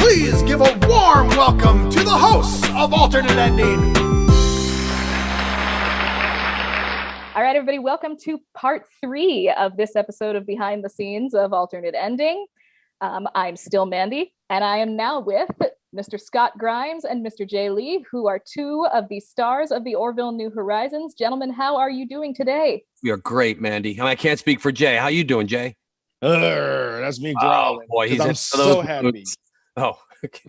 Please give a warm welcome to the hosts of Alternate Ending. All right, everybody, welcome to part 3 of this episode of Behind the Scenes of Alternate Ending. I'm still Mandy, and I am now with Mr. Scott Grimes and Mr. Jay Lee, who are 2 of the stars of the Orville New Horizons. Gentlemen, how are you doing today? We are great, Mandy. I can't speak for Jay. How you doing, Jay? That's me growling. Oh, boy, he's I'm so happy. Oh, okay.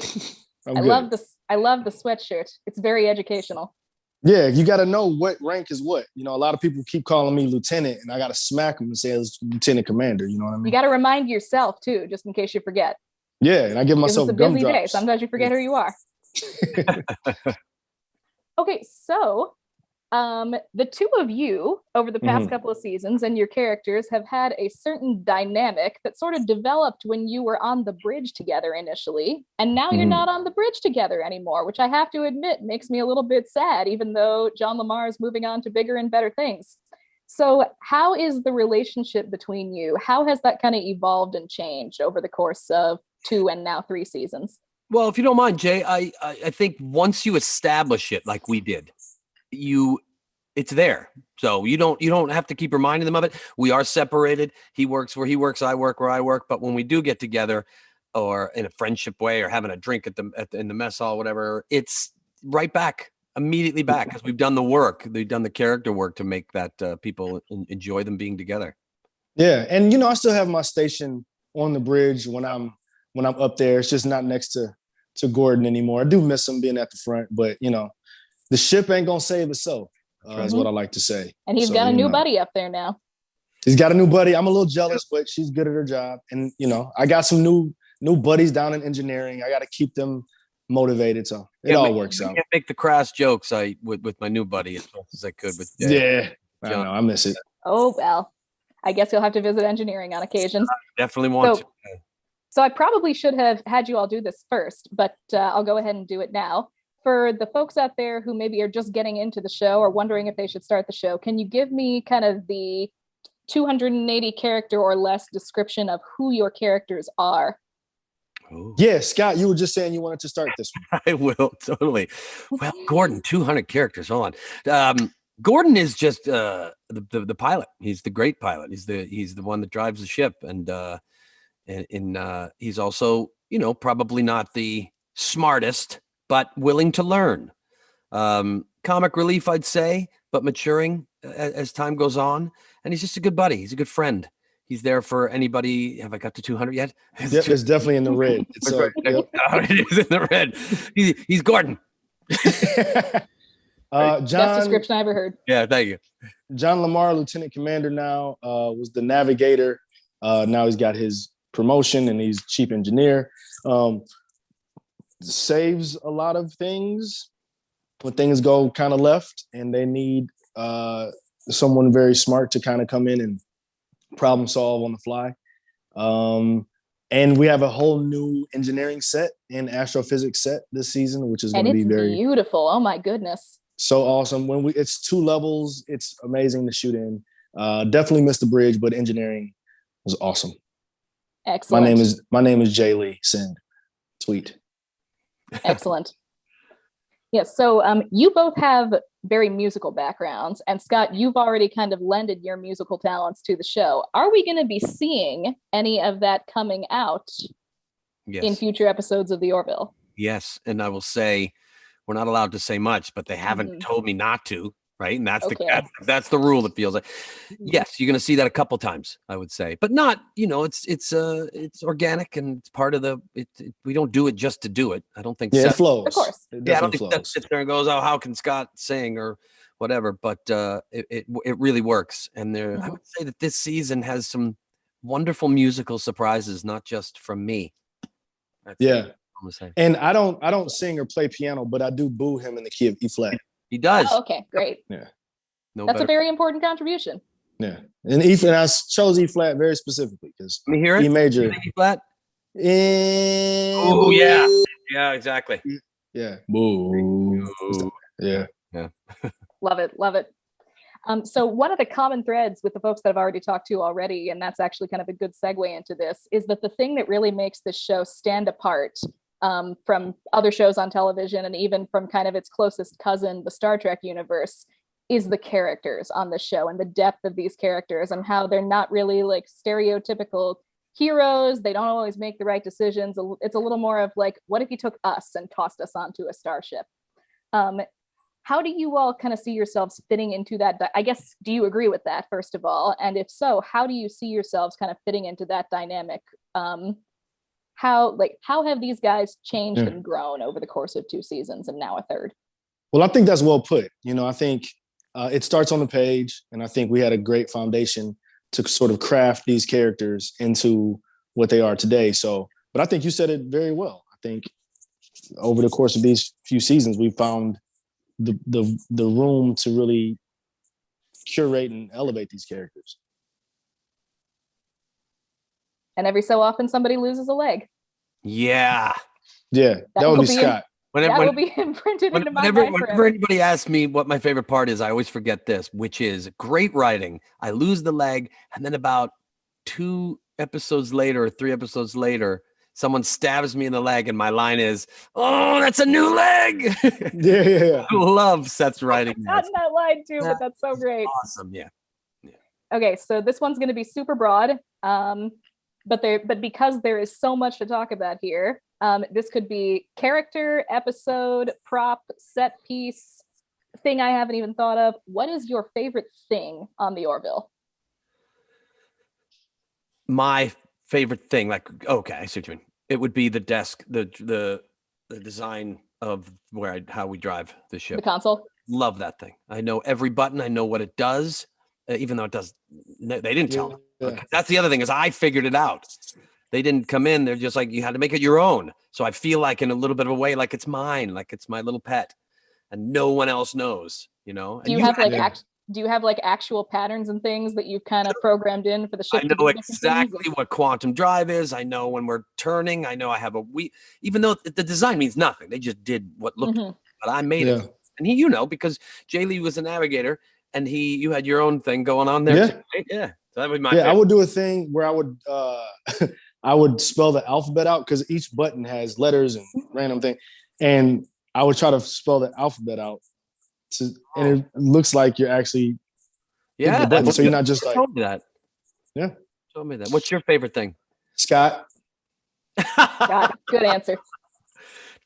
I love the sweatshirt. It's very educational. Yeah, you got to know what rank is what. You know, a lot of people keep calling me lieutenant, and I got to smack them and say it's lieutenant commander. You know what I mean? You got to remind yourself too, just in case you forget. Yeah, and I give myself it's a busy gum day. drops. Sometimes you forget who you are. Okay, so the 2 of you over the past couple of seasons and your characters have had a certain dynamic that sort of developed when you were on the bridge together initially, and now you're not on the bridge together anymore, which I have to admit makes me a little bit sad, even though John LaMarr is moving on to bigger and better things. So how is the relationship between you? How has that kind of evolved and changed over the course of 2 and now 3 seasons? Well, if you don't mind, Jay, I think once you establish it like we did, it's there. So you don't have to keep reminding them of it. We are separated. He works where he works, I work where I work. But when we do get together, or in a friendship way, or having a drink in the mess hall, whatever, it's right back, immediately back, because we've done the work. We've done the character work to make that people enjoy them being together. Yeah, and I still have my station on the bridge when I'm up there. It's just not next to Gordon anymore. I do miss him being at the front, but the ship ain't gonna save itself. Is what I like to say. And he's got a new buddy up there now. He's got a new buddy. I'm a little jealous, but she's good at her job. And I got some new buddies down in engineering. I got to keep them motivated, so it all works out. I can't make the crass jokes with my new buddy as much as I could with Jay. Yeah, I know. I miss it. Oh well, I guess you'll have to visit engineering on occasion. I definitely want to. So I probably should have had you all do this first, but I'll go ahead and do it now. For the folks out there who maybe are just getting into the show or wondering if they should start the show, can you give me kind of the 280 character or less description of who your characters are? Ooh. Yeah, Scott, you were just saying you wanted to start this one. I will, totally. Well, Gordon, 200 characters. Hold on. Gordon is just the pilot. He's the great pilot. He's the one that drives the ship, and he's also probably not the smartest, but willing to learn. Comic relief, I'd say, but maturing as time goes on. And he's just a good buddy. He's a good friend. He's there for anybody. Have I got to 200 yet? Yep, it's definitely in the red. It's yep. It is in the red. He's Gordon. Best description I ever heard. Yeah, thank you. John LaMarr, Lieutenant Commander now, was the navigator. Now he's got his promotion and he's chief engineer. Saves a lot of things when things go kind of left, and they need someone very smart to kind of come in and problem solve on the fly. And we have a whole new engineering set and astrophysics set this season, which is going to be very beautiful. Oh my goodness. So awesome. It's 2 levels. It's amazing to shoot in. Definitely missed the bridge, but engineering was awesome. Excellent. My name is Jay Lee. Send tweet. Excellent. Yes. So you both have very musical backgrounds, and Scott, you've already kind of lended your musical talents to the show. Are we going to be seeing any of that coming out in future episodes of the Orville? Yes. And I will say, we're not allowed to say much, but they haven't told me not to. Right. And that's the rule, it feels like. Yes, you're going to see that a couple times, I would say, but not, it's organic, and it's part of we don't do it just to do it. I don't think it flows. Of course. I don't think Seth sits there and goes, oh, how can Scott sing or whatever, but it really works. And I would say that this season has some wonderful musical surprises, not just from me. And I don't sing or play piano, but I do boo him in the key of E flat. He does. Oh, okay, great. Yeah. That's a very important contribution. Yeah. And I chose E flat very specifically because let me hear it. E major. E flat. Oh yeah. Yeah, exactly. Yeah. Boo. Yeah. Love it. So one of the common threads with the folks that I've already talked to already, and that's actually kind of a good segue into this, is that the thing that really makes this show stand apart from other shows on television and even from kind of its closest cousin, the Star Trek universe, is the characters on the show and the depth of these characters and how they're not really like stereotypical heroes. They don't always make the right decisions. It's a little more of like, what if you took us and tossed us onto a starship? How do you all kind of see yourselves fitting into that? I guess, do you agree with that, first of all? And if so, how do you see yourselves kind of fitting into that dynamic? How have these guys changed and grown over the course of 2 seasons and now a third? Well, I think that's well put. I think it starts on the page, and I think we had a great foundation to sort of craft these characters into what they are today. So, but I think you said it very well. I think over the course of these few seasons, we found the room to really curate and elevate these characters. And every so often somebody loses a leg. Yeah, that would be Scott. That will be imprinted into my mind forever. Whenever anybody asks me what my favorite part is, I always forget this, which is great writing. I lose the leg, and then about 2 episodes later or 3 episodes later, someone stabs me in the leg, and my line is, "Oh, that's a new leg." Yeah. I love Seth's writing. I've gotten that line too, but that's so great. Awesome, yeah. Okay, so this one's going to be super broad, but because there is so much to talk about here, this could be character, episode, prop, set piece, thing I haven't even thought of. What is your favorite thing on the Orville? My favorite thing, okay, I see what you mean. It would be the desk, the design of how we drive the ship. The console. Love that thing. I know every button. I know what it does, even though it does. They didn't tell me. Yeah. That's the other thing, is I figured it out. They didn't come in. They're just like, you had to make it your own. So I feel like in a little bit of a way, like it's mine, like it's my little pet, and no one else knows. And do you have actual patterns and things that you've kind of programmed in for the ship? I know exactly what quantum drive is. I know when we're turning. I know I have even though the design means nothing. They just did what looked, but I made it. And because Jay Lee was a navigator, and you had your own thing going on there. Yeah. Too, right? Yeah. So that would be my favorite. I would do a thing where I would I would spell the alphabet out, because each button has letters and random thing, and I would try to spell the alphabet out. And it looks like you're actually the button, so you're not just like. Told me that. Yeah. Told me that. What's your favorite thing? Scott. Scott. Good answer.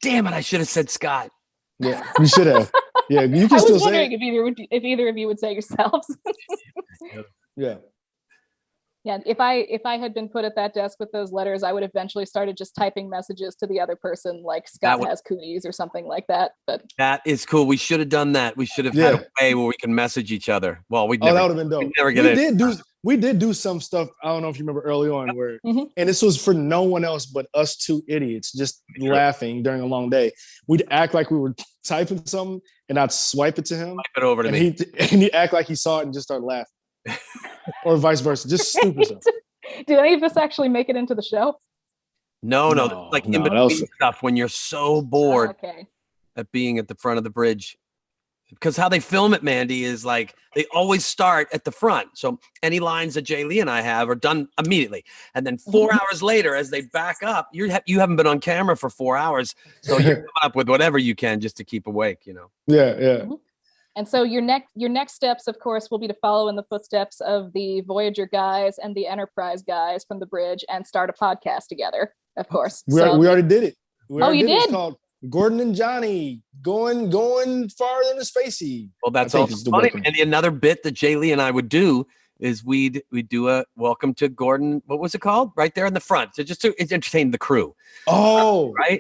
Damn it! I should have said Scott. Yeah, you should have. Yeah, you can still say. I was wondering if either of you would say yourselves. Yeah. Yeah, if I had been put at that desk with those letters, I would eventually started just typing messages to the other person, like Scott has cooties or something like that. But that is cool. We should have done that. We should have had a way where we can message each other. Well, that would have been dope. We did do some stuff. I don't know if you remember early on where, and this was for no one else but us 2 idiots just laughing during a long day. We'd act like we were typing something, and I'd swipe it to him. Swipe it over to me. And he'd act like he saw it and just start laughing. Or vice versa, just stupid stuff. Did any of this actually make it into the show? No, in between stuff when you're so bored at being at the front of the bridge. Because how they film it, Mandy, is like they always start at the front. So any lines that Jay Lee and I have are done immediately. And then 4 hours later, as they back up, you haven't been on camera for 4 hours. So you're coming up with whatever you can just to keep awake, Yeah. Mm-hmm. And so your next steps, of course, will be to follow in the footsteps of the Voyager guys and the Enterprise guys from the bridge and start a podcast together, of course. We already did it. You did? It's called Gordon and Johnny going farther into spacey. Well, that's also funny. And another bit that Jay Lee and I would do is we'd do a welcome to Gordon. What was it called? Right there in the front. So just to entertain the crew. Oh, right.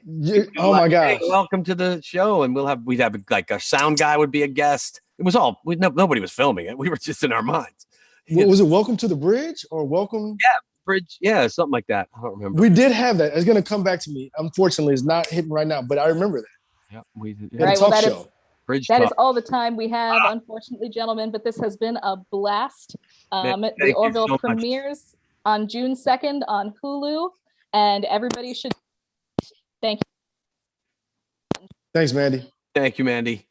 Oh my gosh. Hey, welcome to the show. And we'd have like our sound guy would be a guest. It was all, nobody was filming it. We were just in our minds. Was it welcome to the bridge or welcome? Yeah. Bridge. Yeah. Something like that. I don't remember. We did have that. It's going to come back to me. Unfortunately, it's not hitting right now, but I remember that. Yeah. We did. Right, talk show. That is all the time we have, unfortunately, gentlemen, but this has been a blast. The Orville premieres on June 2nd on Hulu, and everybody should thank you. Thanks, Mandy. Thank you, Mandy.